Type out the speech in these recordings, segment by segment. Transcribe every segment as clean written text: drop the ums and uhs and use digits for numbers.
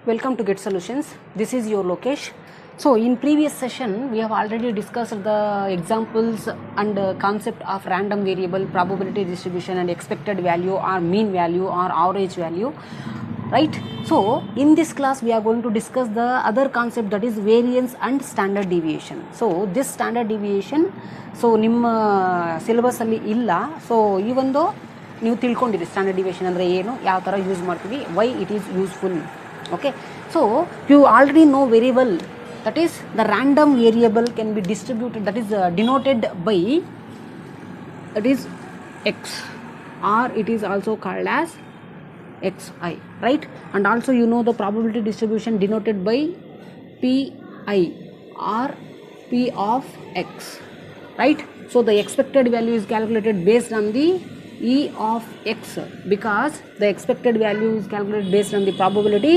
Welcome to Get Solutions. This is your Lokesh. So in previous session we have already discussed the examples and concept of random variable, probability distribution and expected value or mean value or average value, right? So in this class we are going to discuss the other concept, that is variance and standard deviation. So this standard deviation so ನಿಮ್ಮ syllabus ಅಲ್ಲಿ ಇಲ್ಲ. So even though ನೀವು ತಿಳ್ಕೊಂಡಿರಿ standard deviation ಅಂದರೆ ಏನು, ಯಾವ ಥರ use ಮಾಡ್ತೀವಿ, why it is useful. Okay, so you already know very well, that is the random variable can be distributed, that is denoted by, that is x, or it is also called as xi, right? And also you know the probability distribution denoted by pi or p of x, right? So the expected value is calculated based on the E of x, because the expected value is calculated based on the probability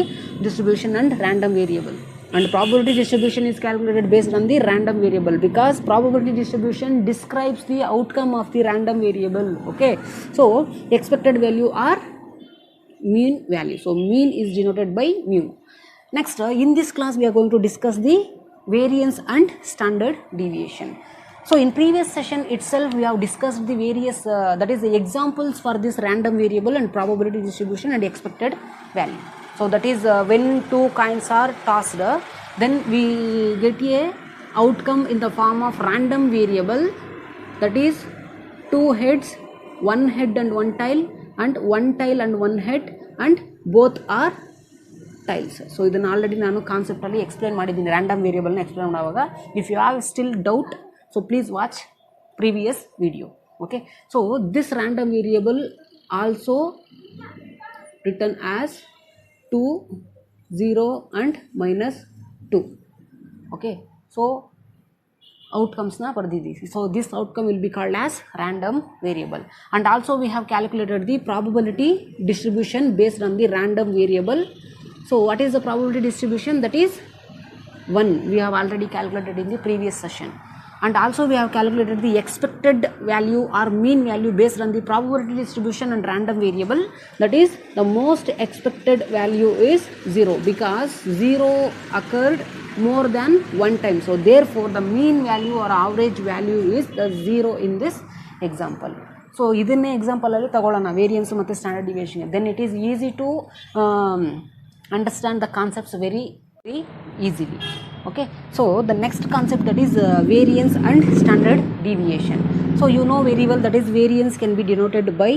distribution and random variable, and probability distribution is calculated based on the random variable because probability distribution describes the outcome of the random variable. Okay, so expected value are mean value, so mean is denoted by mu. Next, in this class we are going to discuss the variance and standard deviation. So in previous session itself we have discussed the various that is the examples for this random variable and probability distribution and expected value. So that is when two coins are tossed, then we get a outcome in the form of random variable, that is two heads, one head and one tail, and one tail and one head, and both are tails. So ಇದನ್ನು already ನಾನು ಕಾನ್ಸೆಪ್ಟಲ್ಲಿ explain ಮಾಡಿದ್ದೀನಿ, random ವೇರಿಯಬಲ್ನ explain ಮಾಡುವಾಗ. If you have still doubt, so please watch previous video. Okay, so this random variable also written as 2, 0 and -2. Okay, so outcomes na ಬರ್ದಿದ್ದೀವಿ. So this outcome will be called as random variable, and also we have calculated the probability distribution based on the random variable. So what is the probability distribution? That is 1. We have already calculated in the previous session. And also we have calculated the expected value or mean value based on the probability distribution and random variable, that is the most expected value is 0 because 0 occurred more than one time. So therefore the mean value or average value is the 0 in this example. So ಇದನ್ನೇ example ಅಲ್ಲಿ ತಗೊಳ್ಳೋಣ, variance ಮತ್ತು standard deviation. Then it is easy to understand the concepts very easily. Okay, so the next concept, that is variance and standard deviation. So you know very well, that is variance can be denoted by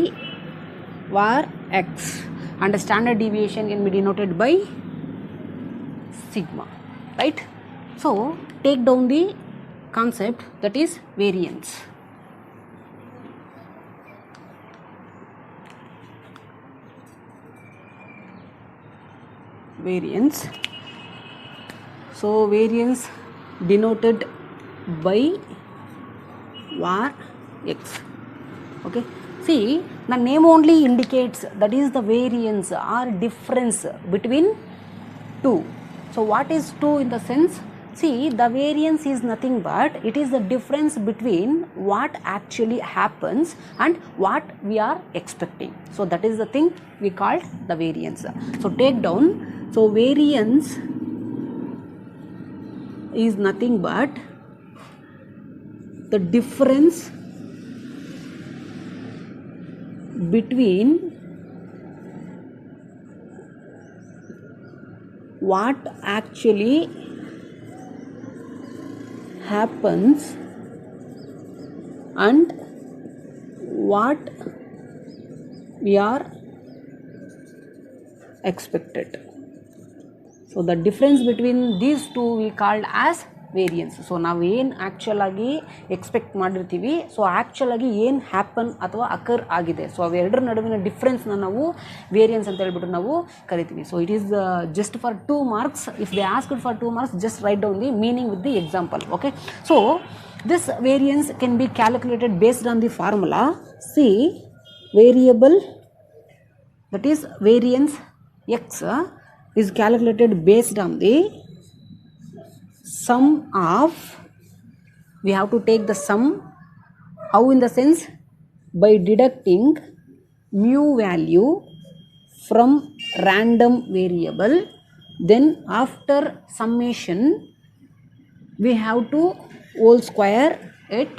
var x and the standard deviation can be denoted by sigma, right? So take down the concept, that is variance. Variance. So variance denoted by var x. Okay, see the name only indicates that is the variance or difference between two. So what is two in the sense? See, the variance is nothing but it is the difference between what actually happens and what we are expecting. So that is the thing we called the variance. So take down. So variance is nothing but the difference between what actually happens and what we are expected. So the difference between these two we called as variance. So ನಾವು ಏನು actual ಆಗಿ expect ಮಾಡಿರ್ತೀವಿ, so actual ಆಗಿ ಏನು happen ಅಥವಾ occur ಆಗಿದೆ, so ಅವೆರಡರ ನಡುವಿನ ಡಿಫ್ರೆನ್ಸ್ನ ನಾವು ವೇರಿಯನ್ಸ್ ಅಂತ ಹೇಳ್ಬಿಟ್ಟು ನಾವು ಕರಿತೀವಿ. So it is just for 2 marks. If they asked for 2 marks, just write down the meaning with the example. Okay, so this variance can be calculated based on the formula. See, variable, that is variance x is calculated based on the sum of, we have to take the sum, how in the sense, by deducting mu value from random variable then after summation we have to whole square it,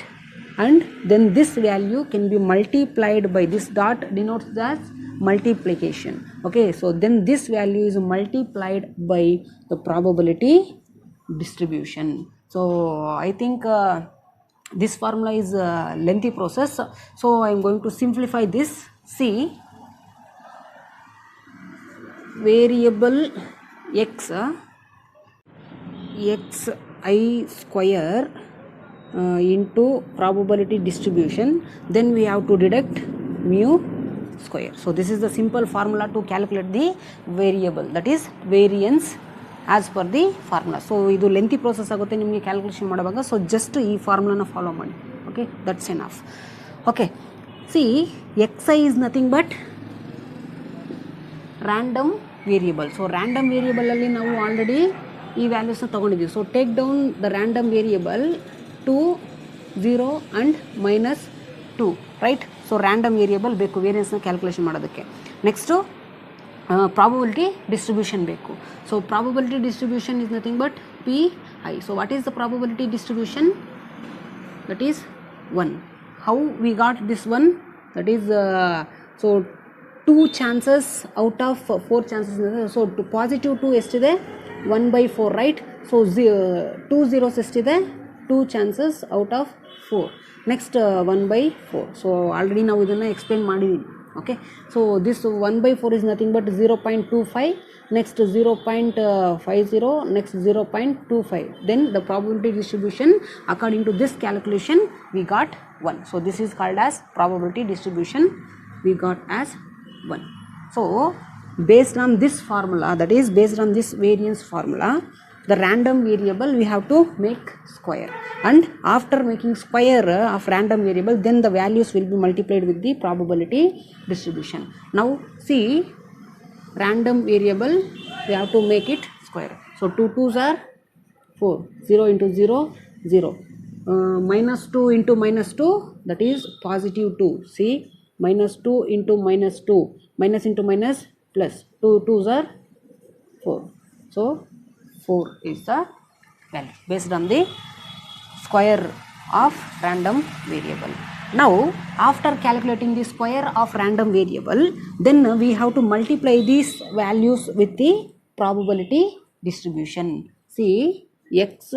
and then this value can be multiplied by this dot denotes as multiplication. Okay, so then this value is multiplied by the probability distribution. So I think this formula is a lengthy process, so I am going to simplify this. See, variable x xi square into probability distribution, then we have to deduct mu square. So this is the simple formula to calculate the variable, that is variance as per the formula. So ಇದು lengthy process ಆಗುತ್ತೆ ನಿಮಗೆ calculation ಮಾಡುವಾಗ. So just ಈ ಫಾರ್ಮುಲಾನ follow ಮಾಡಿ. Okay, that's enough. Okay, see xi is nothing but random variable. So random ವೇರಿಯಬಲಲ್ಲಿ ನಾವು already ಈ ವ್ಯಾಲ್ಯೂಸ್ನ ತೊಗೊಂಡಿದ್ದೀವಿ. So take down the random variable 2, 0 and -2, right. So random variable ಬೇಕು ವೇರಿಯನ್ಸ್ನ ಕ್ಯಾಲ್ಕುಲೇಷನ್ ಮಾಡೋದಕ್ಕೆ. ನೆಕ್ಸ್ಟು probability distribution ಬೇಕು. So probability distribution is nothing but pi. So what is the probability distribution? That is 1. How we got this one? That is so 2 chances out of 4 chances. So to positive 2 ಎಷ್ಟಿದೆ? 1/4, right? So 2 zeros ಎಷ್ಟಿದೆ? 2 chances out of 4. Next 1/4. So already ನಾವು ಇದನ್ನು explain ಮಾಡಿದ್ದೀವಿ. Okay, so this 1/4 is nothing but 0.25, next 0.50, next 0.25. Then the probability distribution according to this calculation we got 1. So this is called as probability distribution, we got as 1. So based on this formula, that is based on this variance formula, the random variable we have to make square, and after making square of random variable, then the values will be multiplied with the probability distribution. Now see, random variable we have to make it square. So 2 2s are 4, 0 into 0 0, -2 into -2, that is positive 2. See, -2 into -2, minus into minus plus, 2 2s are 4. So 4 is the value based on the square of random variable. Now after calculating the square of random variable, then we have to multiply these values with the probability distribution. See, x,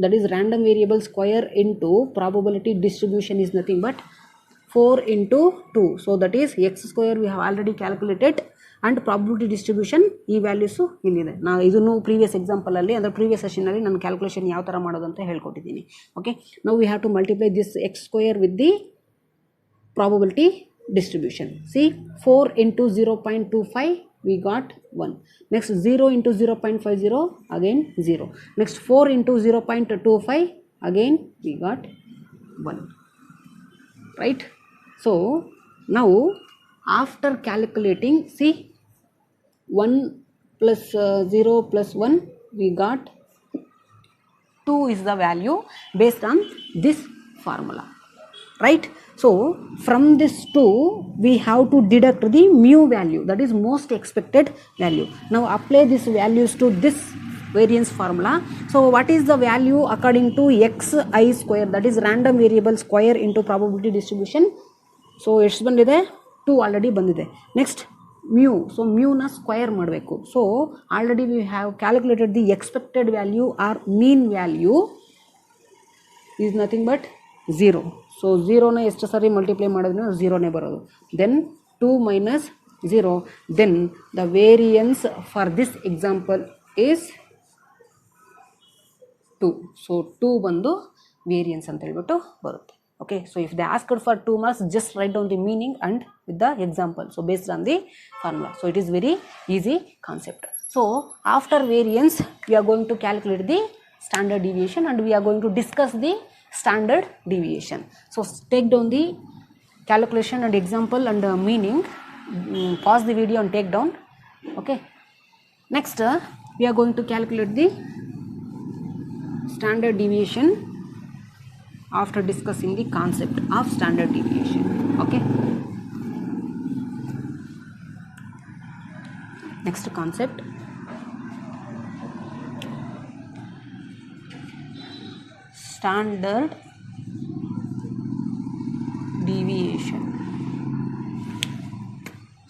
that is random variable square into probability distribution, is nothing but 4 into 2. So that is x square we have already calculated, and probability distribution ಈ values ಇಲ್ಲಿದೆ. ನಾನು ಇದನ್ನು previous ಎಕ್ಸಾಂಪಲಲ್ಲಿ ಅಂದರೆ previous ಸೆಷನಲ್ಲಿ ನಾನು calculation ಯಾವ ಥರ ಮಾಡೋದು ಅಂತ ಹೇಳ್ಕೊಟ್ಟಿದ್ದೀನಿ. Okay, now we have to multiply this x square with the probability distribution. See, 4 into 0.25 we got 1. Next 0 into 0.50, again 0. Next 4 into 0.25, again we got 1, right? So now after calculating, see, 1 plus 0 plus 1, we got 2 is the value based on this formula, right? So from this 2 we have to deduct the mu value, that is most expected value. Now apply these values to this variance formula. So what is the value according to xi square, that is random variable square into probability distribution? So ಎಷ್ಟು ಬಂದಿದೆ? 2 already ಬಂದಿದೆ. Next mu, so ಮ್ಯೂನ square ಮಾಡಬೇಕು. So already we have calculated the expected value or mean value is nothing but 0. So 0ನ ಎಷ್ಟು ಸಾರಿ multiply ಮಾಡಿದ್ರೆ 0ನೇ ಬರೋದು. Then 2 minus 0, then the variance for this example is 2. So 2 ಬಂದು ವೇರಿಯನ್ಸ್ ಅಂತ ಹೇಳ್ಬಿಟ್ಟು ಬರುತ್ತೆ. Okay, so if they asked for 2 marks, just write down the meaning and with the example. So based on the formula. So it is very easy concept. So after variance, we are going to calculate the standard deviation, and we are going to discuss the standard deviation. So take down the calculation and example and meaning. Pause the video and take down. Okay. Next, we are going to calculate the standard deviation after discussing the concept of standard deviation. Okay. Next concept, standard deviation.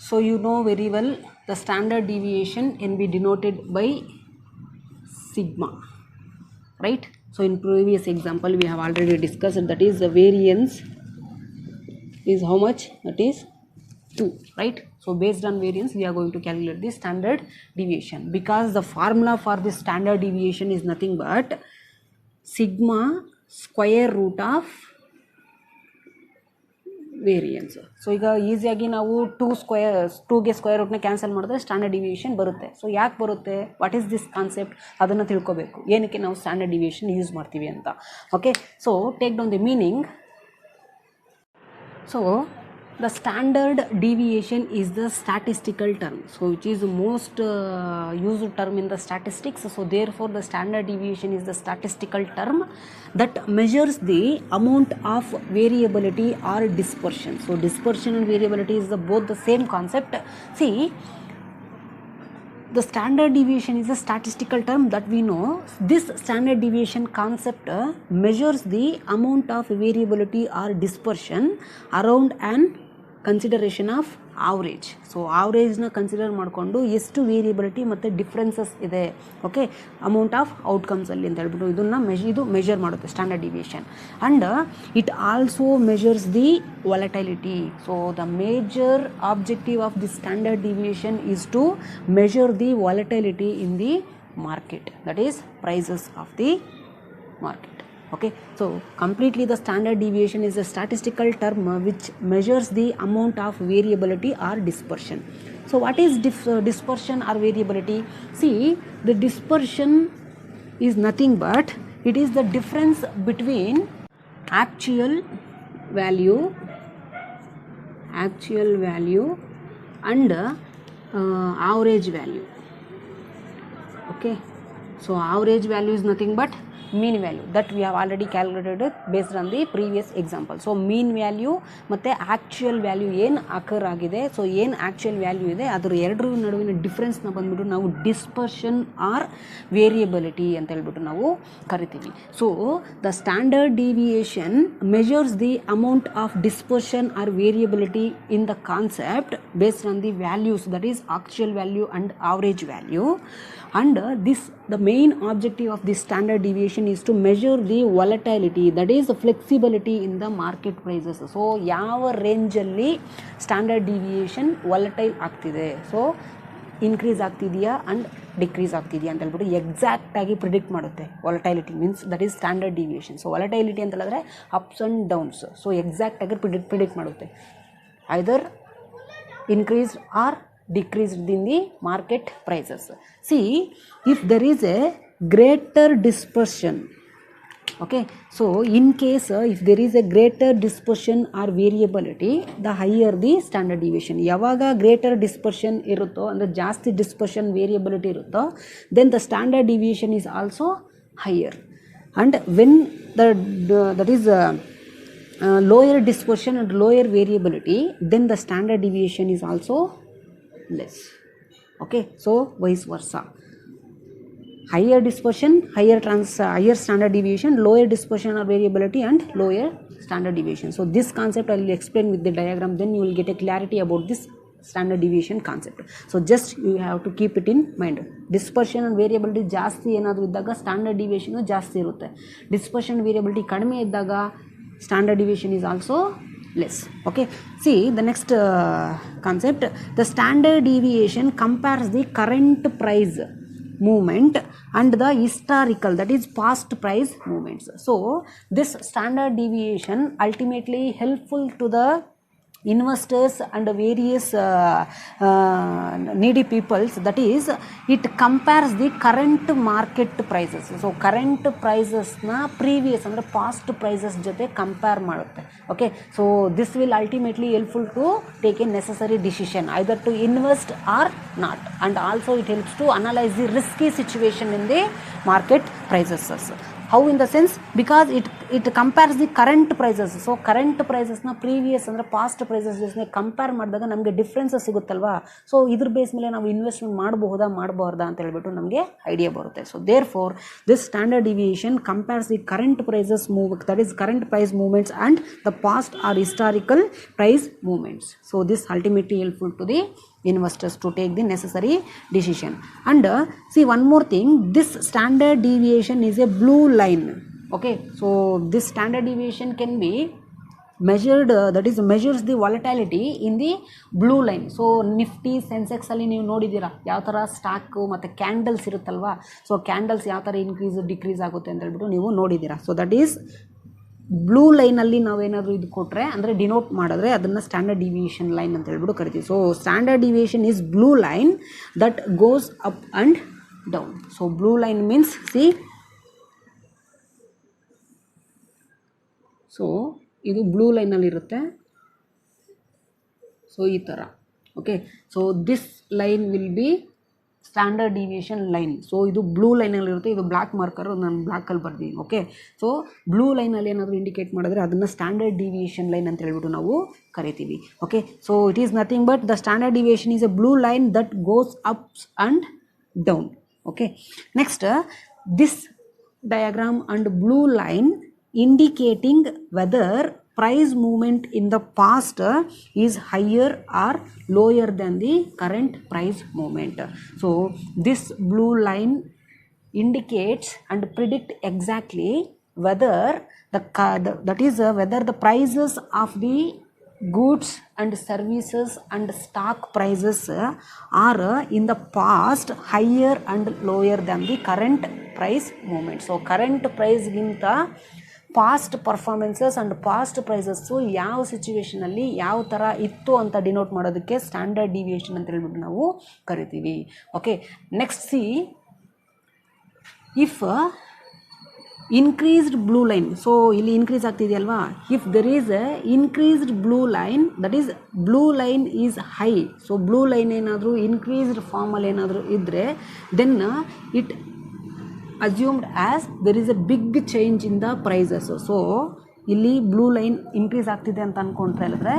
So you know very well the standard deviation can be denoted by sigma, right? So in previous example we have already discussed, that is the variance is how much? That is 2, right? So based on variance we are going to calculate the standard deviation, because the formula for this standard deviation is nothing but sigma square root of variance. So ಈಗ ಈಸಿಯಾಗಿ ನಾವು 2ಗೆ square ರೂಟ್ನ cancel ಮಾಡಿದ್ರೆ standard deviation ಬರುತ್ತೆ. So ಯಾಕೆ ಬರುತ್ತೆ, what is this concept, ಅದನ್ನು ತಿಳ್ಕೊಬೇಕು, ಏನಕ್ಕೆ ನಾವು ಸ್ಟ್ಯಾಂಡರ್ಡ್ ಡಿವಿಯೇಷನ್ ಯೂಸ್ ಮಾಡ್ತೀವಿ ಅಂತ. Okay, so take down the meaning. So the standard deviation is the statistical term, so which is the most used term in the statistics. So therefore the standard deviation is the statistical term that measures the amount of variability or dispersion. So dispersion and variability is both the same concept. See, the standard deviation is a statistical term that we know. This standard deviation concept measures the amount of variability or dispersion around an consideration of average. So ಆವ್ರೇಜ್ನ consider ಮಾಡಿಕೊಂಡು ಎಷ್ಟು variability ಮತ್ತು differences ಇದೆ, okay, amount of ಔಟ್ಕಮ್ಸಲ್ಲಿ ಅಂತ ಹೇಳ್ಬಿಟ್ಟು ಇದನ್ನು ಇದು measure ಮಾಡುತ್ತೆ standard deviation. And it also measures the volatility. So the major objective of the standard deviation is to measure the volatility in the market, that is prices of the market. Okay, so completely the standard deviation is a statistical term which measures the amount of variability or dispersion. So what is dispersion or variability? See, the dispersion is nothing but it is the difference between actual value and average value. Okay, so average value is nothing but mean value that we have already calculated based on the previous example. So mean value ಮತ್ತು actual value ಏನು occur ಆಗಿದೆ, so ಏನು actual value ಇದೆ ಅದರ ಎರಡರ ನಡುವಿನ ಡಿಫ್ರೆನ್ಸ್ನ ಬಂದ್ಬಿಟ್ಟು ನಾವು ಡಿಸ್ಪರ್ಷನ್ ಆರ್ ವೇರಿಯಬಿಲಿಟಿ ಅಂತ ಹೇಳ್ಬಿಟ್ಟು ನಾವು ಕರಿತೀವಿ. So the standard deviation measures the amount of dispersion or variability in the concept based on the values, that is actual value and average value. And the main objective of this standard deviation is to measure the volatility, that is the flexibility in the market prices. So ಯಾವ ರೇಂಜಲ್ಲಿ standard deviation volatile ಆಗ್ತಿದೆ, so increase ಆಗ್ತಿದೆಯಾ and decrease ಆಗ್ತಿದೆಯಾ ಅಂತ ಹೇಳ್ಬಿಟ್ಟು ಎಕ್ಸಾಕ್ಟಾಗಿ predict ಮಾಡುತ್ತೆ. Volatility means that is standard deviation. So volatility ಅಂತ ಹೇಳಿದ್ರೆ ಅಪ್ಸ್ ಆ್ಯಂಡ್ ಡೌನ್ಸ್. ಸೊ ಎಕ್ಸಾಕ್ಟಾಗಿ ಪ್ರಿಡಿಕ್ಟ್ ಮಾಡುತ್ತೆ, either increase or decreased in the market prices. See, if there is a greater dispersion, okay, so in case if there is a greater dispersion or variability, the higher the standard deviation. ಯಾವಾಗ greater dispersion ಇರುತ್ತೋ ಅಂದರೆ ಜಾಸ್ತಿ dispersion variability ಇರುತ್ತೋ, then the standard deviation is also higher. And when that is lower dispersion and lower variability, then the standard deviation is also less. Okay, so vice versa, higher dispersion, higher standard deviation, lower dispersion or variability and lower standard deviation. So this concept I will explain with the diagram, then you will get a clarity about this standard deviation concept. So just you have to keep it in mind. Dispersion and variability ಜಾಸ್ತಿ ಏನಾದರೂ ಇದ್ದಾಗ standard deviation ಜಾಸ್ತಿ ಇರುತ್ತೆ. Dispersion variability ಕಡಿಮೆ ಇದ್ದಾಗ standard deviation is also less. Okay, see the next concept, the standard deviation compares the current price movement and the historical, that is past price movements. So this standard deviation ultimately helpful to the investors and various needy peoples, that is it compares the current market prices. So current prices na previous andre past prices jote compare madutte. Okay, so this will ultimately helpful to take a necessary decision either to invest or not, and also it helps to analyze the risky situation in the market prices. How in the sense, because it compares the current prices. So current prices na previous ಅಂದ್ರೆ past prices ಜೊತೆ compare ಮಾಡಿದಾಗ ನಮಗೆ differences ಸಿಗುತ್ತಲ್ವಾ. So ಇದ್ರ base ಮೇಲೆ ನಾವು investment ಮಾಡಬಹುದಾ ಅಂತ ಹೇಳ್ಬಿಟ್ಟು ನಮಗೆ ಐಡಿಯಾ ಬರುತ್ತೆ. So therefore this standard deviation compares the current prices move, that is current price movements and the past or historical price movements. So this ultimately helpful to the investors to take the necessary decision. And see one more thing, this standard deviation is a blue line. Okay, so this standard deviation can be measured, that is measures the volatility in the blue line. So Nifty Sensex ಅಲ್ಲಿ ನೀವು ನೋಡಿದ್ದೀರಾ ಯಾವ ಥರ stock ಮತ್ತು candles ಇರುತ್ತಲ್ವಾ. So candles ಯಾವ ಥರ increase decrease ಆಗುತ್ತೆ ಅಂತ ಹೇಳ್ಬಿಟ್ಟು ನೀವು ನೋಡಿದ್ದೀರಾ. ಸೊ ದಟ್ ಈಸ್ ಬ್ಲೂ ಲೈನಲ್ಲಿ ನಾವೇನಾದರೂ ಇದು ಕೊಟ್ಟರೆ ಅಂದರೆ ಡಿನೋಟ್ ಮಾಡಿದ್ರೆ ಅದನ್ನು ಸ್ಟ್ಯಾಂಡರ್ಡ್ ಡಿವಿಯೇಷನ್ ಲೈನ್ ಅಂತ ಹೇಳ್ಬಿಟ್ಟು ಕರಿತೀವಿ. So standard deviation is blue line that goes up and down. So blue line means C, so ಇದು ಬ್ಲೂ ಲೈನಲ್ಲಿರುತ್ತೆ. ಸೊ ಈ ಥರ okay. So this line will be standard deviation line. So ಇದು blue ಲೈನಲ್ಲಿರುತ್ತೆ, ಇದು black marker ನಾನು ಬ್ಲ್ಯಾಕಲ್ಲಿ ಬರ್ತೀನಿ. Okay, so blue ಲೈನಲ್ಲಿ ಏನಾದರೂ indicate ಮಾಡಿದ್ರೆ ಅದನ್ನು ಸ್ಟ್ಯಾಂಡರ್ಡ್ ಡಿವಿಯೇಷನ್ ಲೈನ್ ಅಂತ ಹೇಳ್ಬಿಟ್ಟು ನಾವು ಕರಿತೀವಿ. Okay, so it is nothing but the standard deviation is A blue line that goes ups and down. Okay, next this diagram and blue line indicating whether price movement in the past is higher or lower than the current price movement. So this blue line indicates and predict exactly whether whether the prices of the goods and services and stock prices are in the past higher and lower than the current price movement. So current price ginta past performances and past prices ಯಾವ ಸಿಚುವೇಷನಲ್ಲಿ ಯಾವ ಥರ ಇತ್ತು ಅಂತ denote ಮಾಡೋದಕ್ಕೆ standard deviation ಅಂತ ಹೇಳ್ಬಿಟ್ಟು ನಾವು ಕರಿತೀವಿ. Okay, next see, if increased blue line, so ಇಲ್ಲಿ ಇನ್ಕ್ರೀಸ್ ಆಗ್ತಿದೆಯಲ್ವಾ, if there is increased blue line that is blue line is high. So blue line ಏನಾದರೂ ಇನ್ಕ್ರೀಸ್ಡ್ ಫಾರ್ಮಲ್ಲಿ ಏನಾದರೂ ಇದ್ದರೆ then it assumed as there is a big change in the prices. So ಇಲ್ಲಿ blue line increase ಆಗ್ತಿದೆ ಅಂತ ಅಂದ್ಕೊಂಡ್ರೆ ಹೇಳಿದ್ರೆ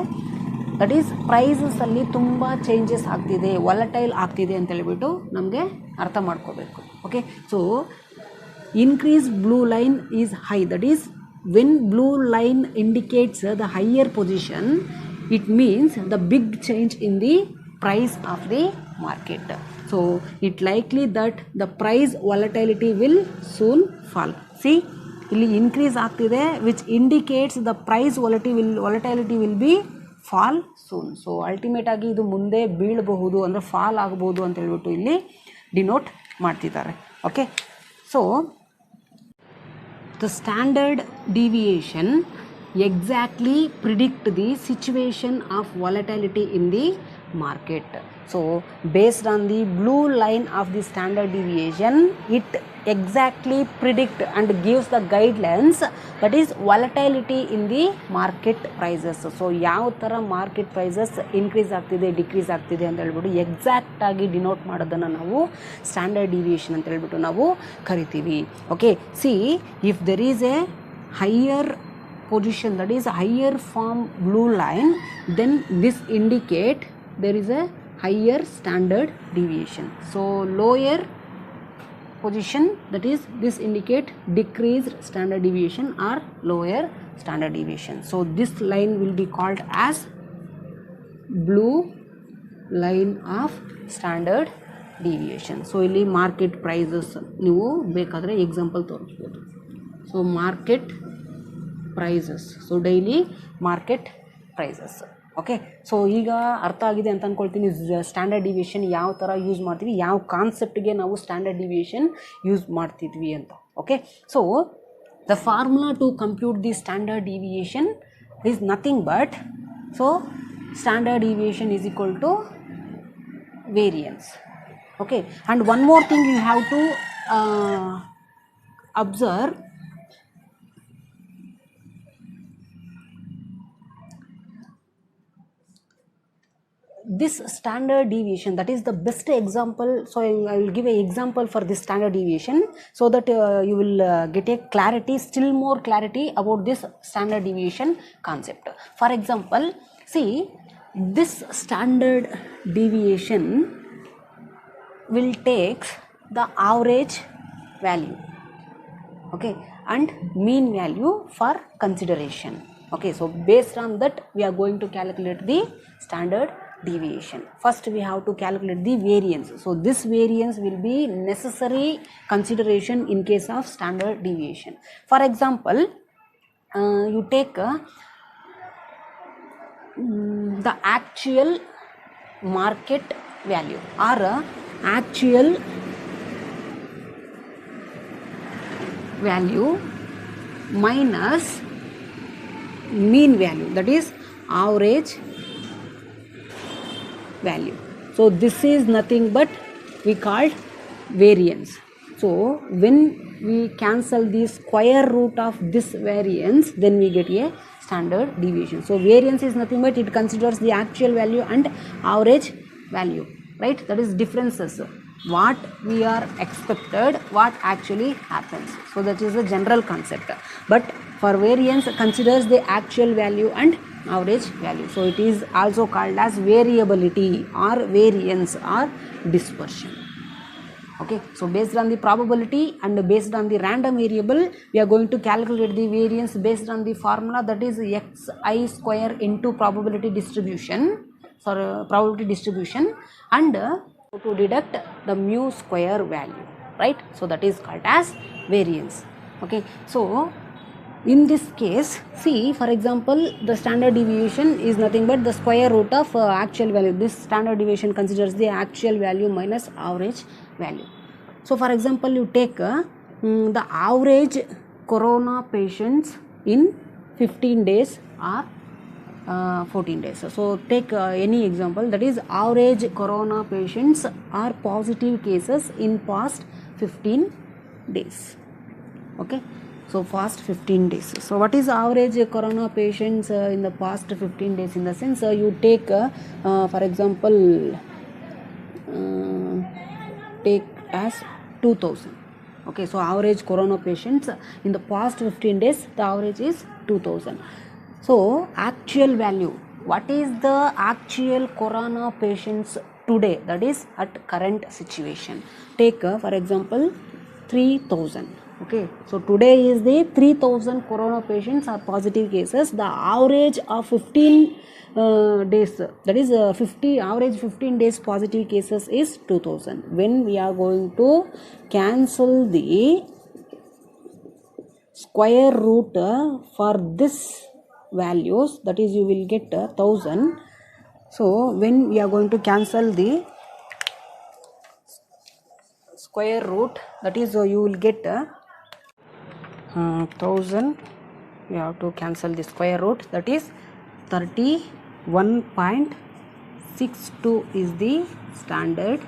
that is ಪ್ರೈಸಸಲ್ಲಿ ತುಂಬ ಚೇಂಜಸ್ ಆಗ್ತಿದೆ, ವಾಲಟೈಲ್ ಆಗ್ತಿದೆ ಅಂತ ಹೇಳ್ಬಿಟ್ಟು ನಮಗೆ ಅರ್ಥ ಮಾಡ್ಕೋಬೇಕು. Okay, so increase blue line is high, that is when blue line indicates the higher position it means the big change in the price of the market. So it likely that the price volatility will soon fall. See, ಇಲ್ಲಿ increase ಆಗ್ತಿದೆ which indicates the price volatility will be fall soon. So ultimate ಆಗಿ ಇದು ಮುಂದೆ ಬೀಳಬಹುದು ಅಂದರೆ fall ಆಗಬಹುದು ಅಂತ ಹೇಳ್ಬಿಟ್ಟು ಇಲ್ಲಿ ಡಿನೋಟ್ ಮಾಡ್ತಿದ್ದಾರೆ. Okay, so the standard deviation exactly predict the situation of volatility in the market. So based on the blue line of the standard deviation, it exactly predict and gives the guidelines, that is volatility in the market prices. So ಯಾವ ಥರ market prices increase ಆಗ್ತಿದೆ decrease ಆಗ್ತಿದೆ ಅಂತ ಹೇಳ್ಬಿಟ್ಟು exact ಆಗಿ denote ಮಾಡೋದನ್ನು ನಾವು standard deviation ಅಂತ ಹೇಳ್ಬಿಟ್ಟು ನಾವು ಕರಿತೀವಿ. Okay, C, if there is A higher position, that is higher form blue line, then this indicate there is a higher standard deviation. So lower position, that is this indicate decreased standard deviation or lower standard deviation. So this line will be called as blue line of standard deviation. So ಇಲ್ಲಿ market prices ನೀವು ಬೇಕಾದರೆ example ತೋರಿಸ್ಬೋದು. So market prices, so daily market prices. Okay, so ಈಗ ಅರ್ಥ ಆಗಿದೆ ಅಂತ ಅಂದ್ಕೊಳ್ತೀನಿ standard deviation ಯಾವ ಥರ ಯೂಸ್ ಮಾಡ್ತೀವಿ, ಯಾವ ಕಾನ್ಸೆಪ್ಟ್ಗೆ ನಾವು ಸ್ಟ್ಯಾಂಡರ್ಡ್ ಡಿವಿಯೇಷನ್ ಯೂಸ್ ಮಾಡ್ತಿದ್ವಿ ಅಂತ. Okay, so the formula to compute the standard deviation is nothing but, so standard deviation is equal to variance. Okay, and one more thing you have to observe, this standard deviation, that is the best example. So I will give an example for this standard deviation, so that you will get a clarity, still more clarity about this standard deviation concept. For example, see, this standard deviation will take the average value, okay, and mean value for consideration. Okay, so based on that we are going to calculate the standard deviation. First we have to calculate the variance. So this variance will be necessary consideration in case of standard deviation. For example, you take the actual market value or actual value minus mean value, that is average value. So this is nothing but we called variance. So when we cancel the square root of this variance, then we get a standard deviation. So variance is nothing but it considers the actual value and average value, right? That is differences, what we are expected, what actually happens. So that is a general concept, but for variance considers the actual value and average value. So it is also called as variability or variance or dispersion. Okay, so based on the probability and based on the random variable, we are going to calculate the variance based on the formula, that is xi square into probability distribution, and to deduct the mu square value, right? So that is called as variance. Okay, so in this case, see, for example, the standard deviation is nothing but the square root of actual value. This standard deviation considers the actual value minus average value. So for example, you take the average corona patients in 15 days or 14 days. So take any example, that is average corona patients are positive cases in past 15 days. Okay, so past 15 days. So what is average corona patients in the past 15 days? In the sense, you take for example, take as 2000. Okay, so average corona patients in the past 15 days, the average is 2000. So actual value, what is the actual corona patients today, that is at current situation? Take for example 3000. Okay, so today is the 3000 corona patients are positive cases. The average of 15 days, that is average 15 days positive cases is 2000. When we are going to cancel the square root for this values, that is you will get 1000. So when we are going to cancel the square root, that is you will get 1000. We have to cancel the square root, that is 31.62 is the standard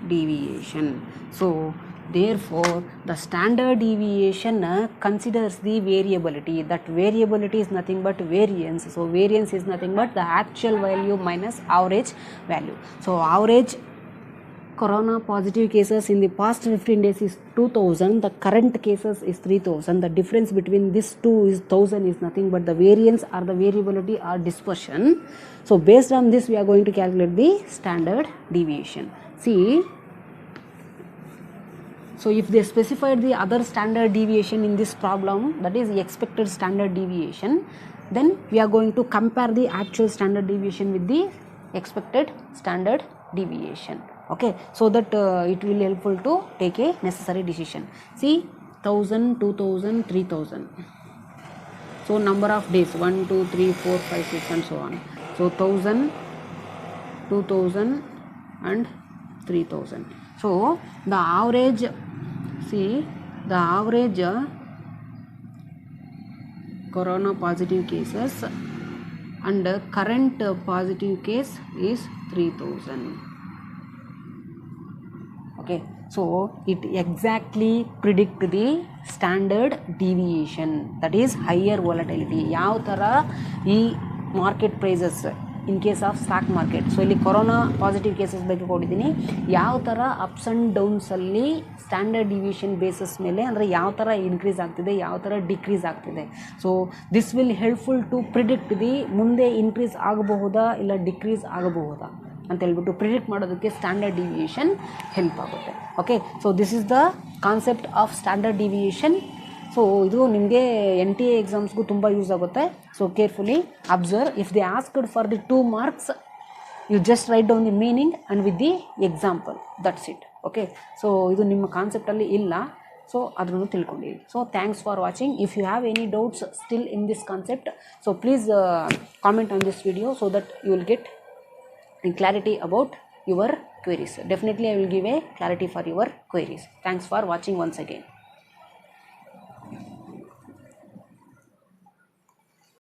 deviation. So therefore the standard deviation considers the variability. That variability is nothing but variance. So variance is nothing but the actual value minus average value. So average corona positive cases in the past 15 days is 2000, the current cases is 3000. The difference between these two is 1000 is nothing but the variance or the variability or dispersion. So based on this we are going to calculate the standard deviation. See, so if they specified the other standard deviation in this problem, that is the expected standard deviation, then we are going to compare the actual standard deviation with the expected standard deviation. Okay, so that it will helpful to take a necessary decision. See, 1000, 2000, 3000. So number of days 1, 2, 3, 4, 5, 6 and so on. So 1000, 2000 and 3000. So the average, see, the average corona positive cases and current positive case is 3000. Okay, so it exactly predict the standard deviation, that is higher volatility. Yav tara ee market prices in case of stock market. So ಇಲ್ಲಿ corona positive cases ಬಗ್ಗೆ ಕೊಟ್ಟಿದ್ದೀನಿ. ಯಾವ ಥರ ups and ಡೌನ್ಸಲ್ಲಿ standard deviation bases ಮೇಲೆ ಅಂದರೆ ಯಾವ ಥರ ಇನ್ಕ್ರೀಸ್ ಆಗ್ತಿದೆ, ಯಾವ ಥರ ಡಿಕ್ರೀಸ್ ಆಗ್ತಿದೆ. So this will helpful to predict the ಮುಂದೆ ಇನ್ಕ್ರೀಸ್ ಆಗಬಹುದಾ ಇಲ್ಲ ಡಿಕ್ರೀಸ್ ಆಗಬಹುದಾ ಅಂತ ಹೇಳ್ಬಿಟ್ಟು ಪ್ರಿಡಿಕ್ಟ್ ಮಾಡೋದಕ್ಕೆ ಸ್ಟ್ಯಾಂಡರ್ಡ್ ಡಿವಿಯೇಷನ್ ಹೆಲ್ಪ್ ಆಗುತ್ತೆ. Okay, so this is the concept of standard deviation. So ಇದು ನಿಮಗೆ NTA ಎಕ್ಸಾಮ್ಸ್ಗೂ ತುಂಬ ಯೂಸ್ ಆಗುತ್ತೆ. So carefully observe. If they asked for the 2 marks, you just write down the meaning and with the example, that's it. Okay, so ಇದು ನಿಮ್ಮ ಕಾನ್ಸೆಪ್ಟಲ್ಲಿ ಇಲ್ಲ, so ಅದನ್ನು ತಿಳ್ಕೊಂಡಿರಿ. So thanks for watching. If you have any doubts still in this concept, so please comment on this video so that you will get clarity about your queries. Definitely I will give a clarity for your queries. Thanks for watching once again.